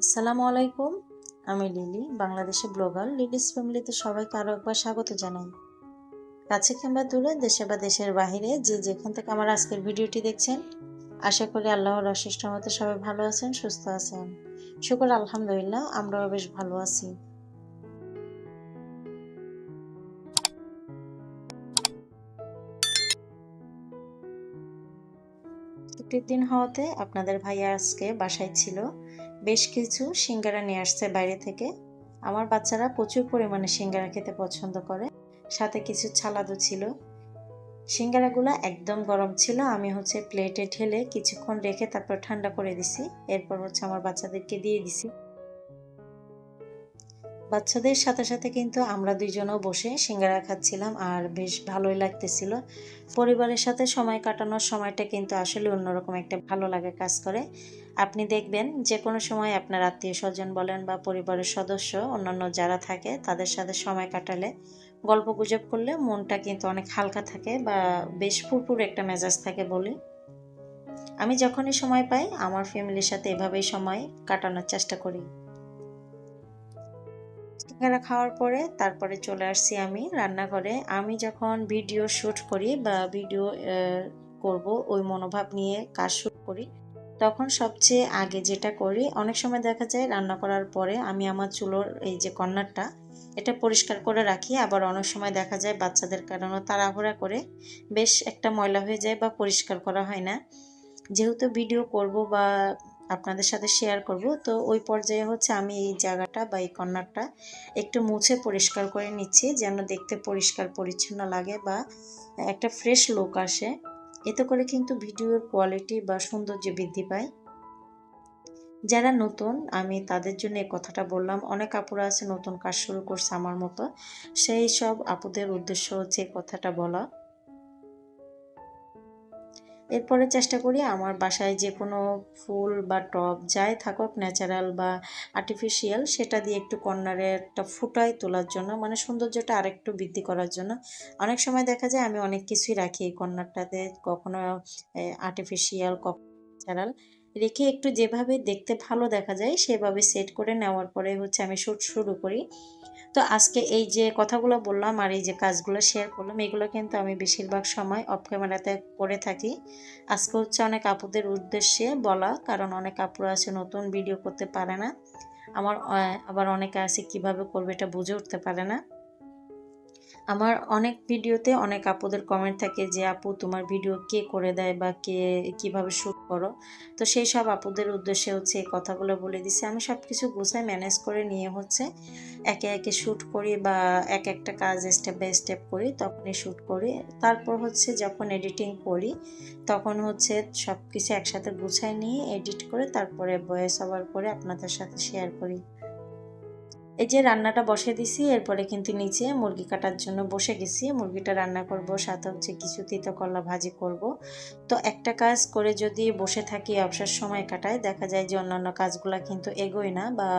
আসসালামু আলাইকুম। আমি লিলি, বাংলাদেশি ব্লগার লিলিস ফ্যামিলিতে সবাইকে আরও একবার স্বাগত জানাই। কাছে কিংবা দূরে, দেশে বা দেশের বাহিরে যে যেখান থেকে আমার আজকের ভিডিওটি দেখছেন, আশা করি আল্লাহর অশেষ রহমতে সবাই ভালো আছেন, সুস্থ আছেন। শুকর আলহামদুলিল্লাহ, আমরাও বেশ ভালো আছি। ছুটির দিন হওয়াতে আপনাদের ভাইয়া আজকে বাসায় ছিল। বেশ কিছু সিঙ্গারা নিয়ে আসছে বাইরে থেকে। আমার বাচ্চারা প্রচুর পরিমাণে সিঙ্গারা খেতে পছন্দ করে, সাথে কিছু ছালাদও ছিল। সিঙ্গারাগুলো একদম গরম ছিল। আমি প্লেটে ঢেলে কিছুক্ষণ রেখে তারপর ঠান্ডা করে দিছি। এরপর আমার বাচ্চাদেরকে দিয়ে দিছি। বাচ্চাদের সাথে সাথে কিন্তু আমরা দুইজনও বসে সিঙ্গারা খাচ্ছিলাম আর বেশ ভালোই লাগতেছিল। পরিবারের সাথে সময় কাটানোর সময়টা কিন্তু আসলে অন্যরকম একটা ভালো লাগা কাজ করে। আপনি দেখবেন যে কোনো সময় আপনার আত্মীয় স্বজন বলেন বা পরিবারের সদস্য অন্যান্য যারা থাকে তাদের সাথে সময় কাটালে, গল্প গুজব করলে মনটা কিন্তু অনেক হালকা থাকে বা বেশ ফুরফুরে একটা মেজাজ থাকে বলি। আমি যখনই সময় পাই আমার ফ্যামিলির সাথে এভাবেই সময় কাটানোর চেষ্টা করি। সিঙ্গারা খাওয়ার পরে তারপরে চলে আসছি আমি রান্নাঘরে। আমি যখন ভিডিও শ্যুট করি বা ভিডিও করব ওই মনোভাব নিয়ে কাজ শুরু করি, তখন সবচেয়ে আগে যেটা করি, অনেক সময় দেখা যায় রান্না করার পরে আমি আমার চুলোর এই যে কর্নারটা এটা পরিষ্কার করে রাখি। আবার অনেক সময় দেখা যায় বাচ্চাদের কারণে তাড়াহুড়া করে বেশ একটা ময়লা হয়ে যায় বা পরিষ্কার করা হয় না। যেহেতু ভিডিও করব বা আপনাদের সাথে শেয়ার করব, তো ওই পর্যায়ে আমি এই জায়গাটা বা এই কর্নারটা একটু মুছে পরিষ্কার করে নিচ্ছি, যেন দেখতে পরিষ্কার পরিচ্ছন্ন লাগে বা একটা ফ্রেশ লুক আসে। এতে করে কিন্তু ভিডিওর কোয়ালিটি বা সৌন্দর্য বৃদ্ধি পায়। যারা নতুন, আমি তাদের জন্য এই কথাটা বললাম। অনেক আপুরা আছে নতুন কাজ শুরু করছে আমার মতো, সেই সব আপুদের উদ্দেশ্য হচ্ছে এই কথাটা বলা। এরপরে চেষ্টা করি আমার বাসায় যে কোনো ফুল বা টব যাই থাকুক, ন্যাচারাল বা আর্টিফিশিয়াল, সেটা দিয়ে একটু কর্নারে একটা ফুটাই তোলার জন্য, মানে সৌন্দর্যটা আরেকটু বৃদ্ধি করার জন্য। অনেক সময় দেখা যায় আমি অনেক কিছুই রাখি এই কর্নারটাতে, কখনো আর্টিফিশিয়াল, কখনো ন্যাচারাল রেখে একটু যেভাবে দেখতে ভালো দেখা যায় সেভাবে সেট করে নেওয়ার পরে আমি শ্যুট শুরু করি। তো আজকে এই যে কথাগুলো বললাম আর এই যে কাজগুলো শেয়ার করলাম, এগুলো কিন্তু আমি বেশিরভাগ সময় অফ ক্যামেরাতে করে থাকি। আজকে অনেক আপুদের উদ্দেশ্যে বলা, কারণ অনেক আপুরা আছে নতুন, ভিডিও করতে পারে না। আবার অনেকে আছে কিভাবে করবে এটা বুঝে উঠতে পারে না। আমার অনেক ভিডিওতে অনেক আপুদের কমেন্ট থাকে যে আপু তোমার ভিডিও কে করে দেয় বা কে কিভাবে শ্যুট করো। তো সেই সব আপুদের উদ্দেশ্যে এই কথাগুলো বলে দিছি। আমি সব কিছু গুছায় ম্যানেজ করে নিয়ে একে একে শ্যুট করি বা এক একটা কাজ স্টেপ বাই স্টেপ করি, তখনই শ্যুট করি। তারপর যখন এডিটিং করি তখন সব কিছু একসাথে গুছায় নিয়ে এডিট করে তারপরে ভয়েস ওভার করে আপনাদের সাথে শেয়ার করি। এই যে রান্নাটা বসে দিছি, এরপরে কিন্তু নিচে মুরগি কাটার জন্য বসে গেছি। মুরগিটা রান্না করব, সাথে কিছু তিতো করলা ভাজি করব। তো একটা কাজ করে যদি বসে থাকি, অবসর সময় কাটায়, দেখা যায় যে অন্যান্য কাজগুলো কিন্তু এগোয় না বা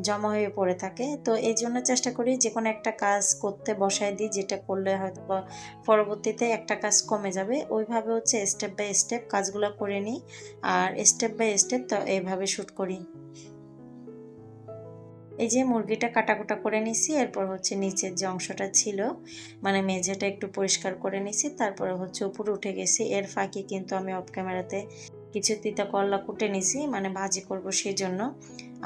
জমা হয়ে পড়ে থাকে। তো এই জন্য চেষ্টা করি যে কোনো একটা কাজ করতে বসায় দিই, যেটা করলে হয়তো বা পরবর্তীতে একটা কাজ কমে যাবে। ওইভাবে স্টেপ বাই স্টেপ কাজগুলো করে নিই আর স্টেপ বাই স্টেপ তো এইভাবে শ্যুট করি। এই যে মুরগিটা কাটাকুটা করে নিছি, এরপর নিচের যে অংশটা ছিল মানে মেঝেটা একটু পরিষ্কার করে নিছি, তারপরে উপরে উঠে গেছি। এর ফাঁকে কিন্তু আমি অফ ক্যামেরাতে কিছু তিতা করলা কুটে নিছি, মানে ভাজি করব সেই জন্য।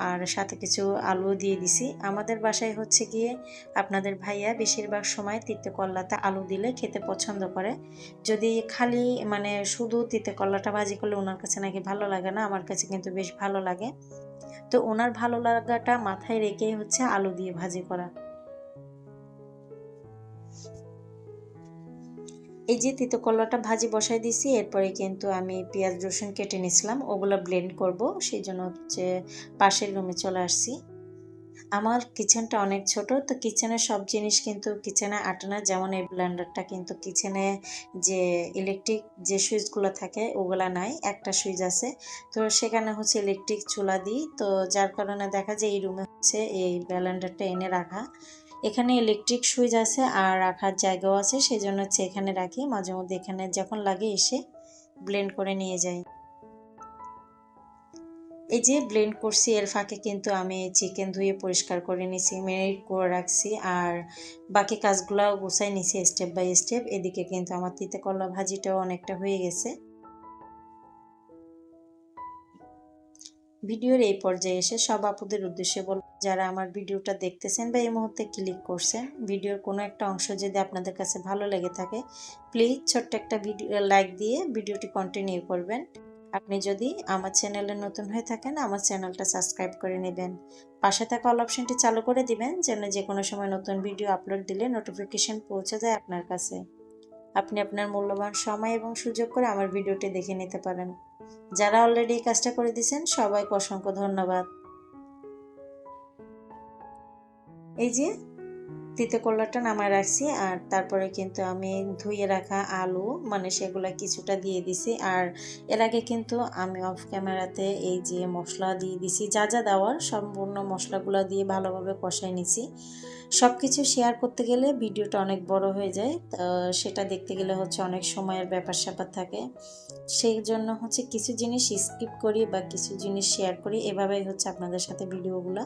আর সাথে কিছু আলুও দিয়ে দিছি। আমাদের বাসায় গিয়ে আপনাদের ভাইয়া বেশিরভাগ সময় তিতে করলাতে আলু দিলে খেতে পছন্দ করে। যদি খালি মানে শুধু তিতে করলাটা ভাজি করলে ওনার কাছে নাকি ভালো লাগে না, আমার কাছে কিন্তু বেশ ভালো লাগে। তো ওনার ভালো লাগাটা মাথায় রেখেই আলু দিয়ে ভাজি করা। এই যে তিতো করলাটা ভাজি বসাই দিছি, এরপরে কিন্তু আমি পেঁয়াজ রসুন কেটে নিছিলাম, ওগুলো ব্লেন্ড করব, সেই জন্য পাশের রুমে চলে আসছি। আমার কিচেনটা অনেক ছোট, তো কিচেনের সব জিনিস কিন্তু কিচেনে আটে না। যেমন এই ব্লেন্ডারটা কিন্তু কিচেনে যে ইলেকট্রিক যে সুইচগুলো থাকে ওগুলা নাই, একটা সুইচ আছে। তো সেখানে ইলেকট্রিক চুলা দিই, তো যার কারণে দেখা যায় এই রুমে এই ব্লেন্ডারটা এনে রাখা। এখানে ইলেকট্রিক সুইচ আছে আর রাখার জায়গাও আছে, সেই জন্য এখানে রাখি। মাঝে মধ্যে এখানে যখন লাগে এসে ব্লেন্ড করে নিয়ে যাই। এই যে ব্লেন্ড করছি এর ফাঁকে কিন্তু আমি চিকেন ধুয়ে পরিষ্কার করে নিছি, ম্যারিনেট করে রাখছি, আর বাকি কাজগুলোও গুছাই নিছি স্টেপ বাই স্টেপ। এদিকে কিন্তু আমার তিতে করলা ভাজিটাও অনেকটা হয়ে গেছে। ভিডিওর এই পর্যায়ে এসে সব আপুদের উদ্দেশ্যে বলব, যারা আমার ভিডিওটা দেখতেছেন বা এই মুহূর্তে ক্লিক করছেন, ভিডিওর কোনো একটা অংশ যদি আপনাদের কাছে ভালো লেগে থাকে, প্লিজ ছোট্ট একটা ভিডিও লাইক দিয়ে ভিডিওটি কন্টিনিউ করবেন। আপনি যদি আমার চ্যানেলে নতুন হয়ে থাকেন, আমার চ্যানেলটা সাবস্ক্রাইব করে নেবেন। পাশে থাকা অল অপশনটি চালু করে দিবেন, যেন যে কোনো সময় নতুন ভিডিও আপলোড দিলে নোটিফিকেশন পৌঁছে যায় আপনার কাছে। আপনি আপনার মূল্যবান সময় এবং সুযোগ করে আমার ভিডিওটি দেখে নিতে পারেন। যারা অলরেডি এই কাজটা করে দিয়েছেন সবাইকে অসংখ্য ধন্যবাদ। এই যে তিতে করলাটা নামায় রাখছি, আর তারপরে কিন্তু আমি ধুয়ে রাখা আলু মানে সেগুলা কিছুটা দিয়ে দিছি। আর এর আগে কিন্তু আমি অফ ক্যামেরাতে এই যে মশলা দিয়ে দিছি, যা যা দেওয়ার সম্পূর্ণ মশলাগুলো দিয়ে ভালোভাবে কষাই নিছি। সব কিছু শেয়ার করতে গেলে ভিডিওটা অনেক বড় হয়ে যায়, সেটা দেখতে গেলে হচ্ছে অনেক সময়ের ব্যাপার স্যাপার থাকে। সেই জন্য হচ্ছে কিছু জিনিস স্কিপ করি বা কিছু জিনিস শেয়ার করি, এভাবেই হচ্ছে আপনাদের সাথে ভিডিওগুলো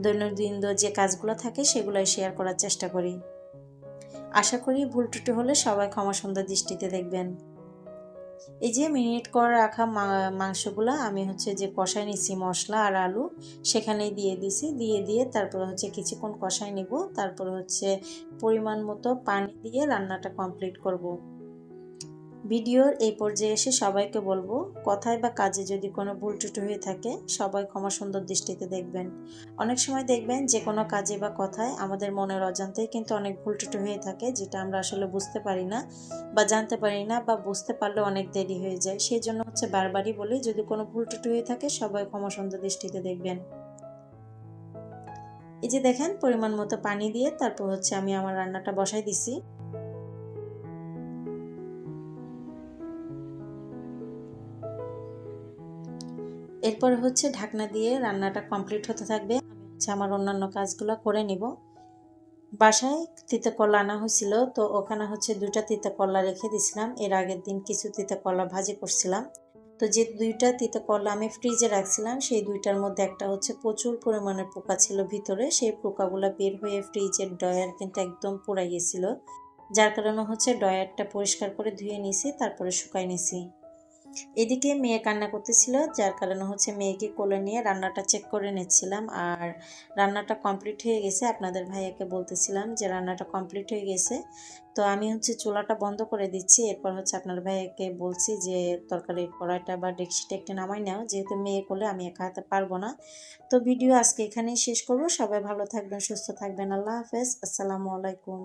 দৈনন্দিন যে কাজগুলো থাকে সেগুলোই শেয়ার করার চেষ্টা করি। আশা করি ভুল ত্রুটি হলে সবাই ক্ষমা সুন্দর দৃষ্টিতে দেখবেন। এই যে মিনিট করে রাখা মাংসগুলো আমি হচ্ছে যে কষাই নিচ্ছি মশলা আর আলু, সেখানেই দিয়ে দিছি। দিয়ে তারপর হচ্ছে কিছুক্ষণ কষাই নিব, তারপর হচ্ছে পরিমাণ মতো পানি দিয়ে রান্নাটা কমপ্লিট করব। ভিডিওর এই পর্যায়ে এসে সবাইকে বলবো, কথায় বা কাজে যদি কোনো ভুল ত্রুটি হয়ে থাকে সবাই ক্ষমা সুন্দর দৃষ্টিতে দেখবেন। অনেক সময় দেখবেন যে কোনো কাজে বা কথায় আমাদের মনের অজান্তেই কিন্তু অনেক ভুল ত্রুটি হয়ে থাকে, যেটা আমরা আসলে বুঝতে পারি না বা জানতে পারি না, বা বুঝতে পারলে অনেক দেরি হয়ে যায়। সেই জন্য হচ্ছে বারবারই বলি, যদি কোনো ভুল ত্রুটি হয়ে থাকে সবাই ক্ষমা সুন্দর দৃষ্টিতে দেখবেন। এই যে দেখেন পরিমাণ মতো পানি দিয়ে তারপর হচ্ছে আমি আমার রান্নাটা বসাই দিছি। এরপর হচ্ছে ঢাকনা দিয়ে রান্নাটা কমপ্লিট হতে থাকবে। আমি হচ্ছে আমার অন্যান্য কাজগুলো করে নিব। বাসায় তিতে করলা আনা হয়েছিল, তো ওখানে হচ্ছে 2টা তিতে করলা রেখে দিছিলাম। এর আগের দিন কিছু তিতে করলা ভাজি করছিলাম। তো যে 2টা তিতে করলা আমি ফ্রিজে রাখছিলাম, সেই 2টার মধ্যে একটা হচ্ছে প্রচুর পরিমাণে পোকা ছিল ভিতরে। সেই পোকাগুলো বের হয়ে ফ্রিজের ড্রয়ার কিন্তু একদম পুড়ে গেছিল, যার কারণে হচ্ছে ড্রয়ারটা পরিষ্কার করে ধুয়ে নিছি, তারপরে শুকাই নিছি। এদিকে মেয়ে কান্না করতেছিল, যার কারণে হচ্ছে মেয়েকে কোলে নিয়ে রান্নাটা চেক করে নিচ্ছিলাম। আর রান্নাটা কমপ্লিট হয়ে গেছে, আপনাদের ভাইয়াকে বলতেছিলাম যে রান্নাটা কমপ্লিট হয়ে গেছে। তো আমি হচ্ছে চুলাটা বন্ধ করে দিচ্ছি। এরপর হচ্ছে আপনার ভাইয়াকে বলছি যে তরকারির কড়াইটা বা ডেকচিটা একটু নামাই নাও, যেহেতু মেয়ে কোলে আমি একা হাতে পারবো না। তো ভিডিও আজকে এখানেই শেষ করবো। সবাই ভালো থাকবেন, সুস্থ থাকবেন। আল্লাহ হাফেজ, আসসালামু আলাইকুম।